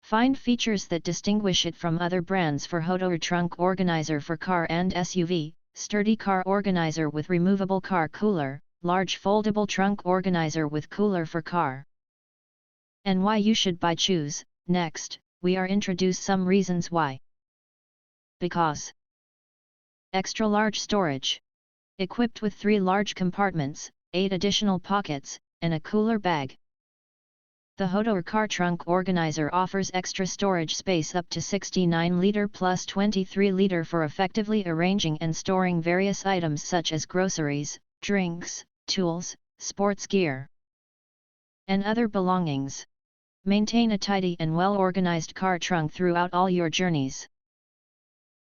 Find features that distinguish it from other brands. For HOTOR Trunk Organizer for car and SUV, sturdy car organizer with removable car cooler, large foldable trunk organizer with cooler for car. And why you should buy choose. Next, we are introduce some reasons why. Because extra large storage. Equipped with 3 large compartments, 8 additional pockets, and a cooler bag. The HOTOR Car Trunk Organizer offers extra storage space up to 69-liter plus 23-liter for effectively arranging and storing various items such as groceries, drinks, tools, sports gear, and other belongings. Maintain a tidy and well-organized car trunk throughout all your journeys.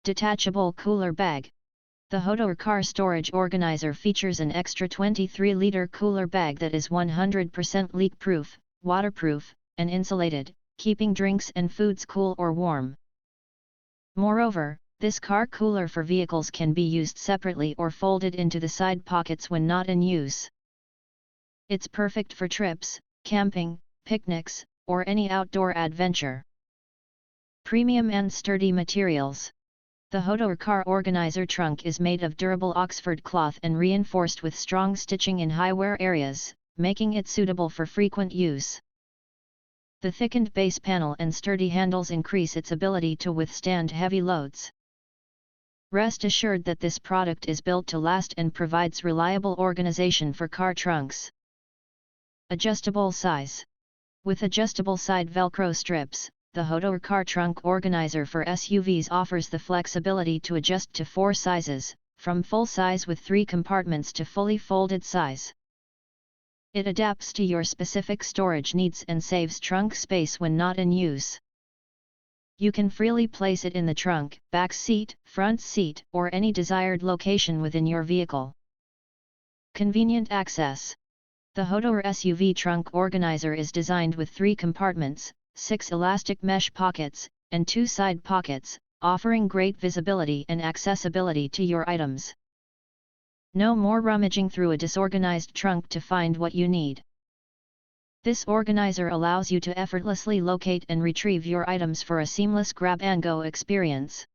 Detachable cooler bag. The HOTOR Car Storage Organizer features an extra 23-liter cooler bag that is 100% leak-proof, waterproof, and insulated, keeping drinks and foods cool or warm. Moreover, this car cooler for vehicles can be used separately or folded into the side pockets when not in use. It's perfect for trips, camping, picnics, or any outdoor adventure. Premium and sturdy materials. The HOTOR Car Organizer trunk is made of durable Oxford cloth and reinforced with strong stitching in high wear areas, making it suitable for frequent use. The thickened base panel and sturdy handles increase its ability to withstand heavy loads. Rest assured that this product is built to last and provides reliable organization for car trunks. Adjustable size. With adjustable side Velcro strips, the HOTOR Car Trunk Organizer for SUVs offers the flexibility to adjust to 4 sizes, from full size with 3 compartments to fully folded size. It adapts to your specific storage needs and saves trunk space when not in use. You can freely place it in the trunk, back seat, front seat, or any desired location within your vehicle. Convenient access. The HOTOR SUV Trunk Organizer is designed with 3 compartments, 6 elastic mesh pockets, and 2 side pockets, offering great visibility and accessibility to your items. No more rummaging through a disorganized trunk to find what you need. This organizer allows you to effortlessly locate and retrieve your items for a seamless grab-and-go experience.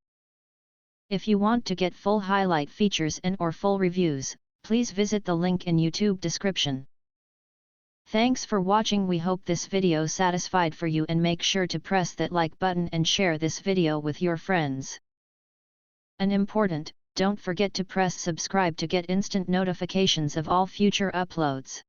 If you want to get full highlight features and/or full reviews, please visit the link in YouTube description. Thanks for watching. We hope this video satisfied for you, and make sure to press that like button and share this video with your friends. And important, don't forget to press subscribe to get instant notifications of all future uploads.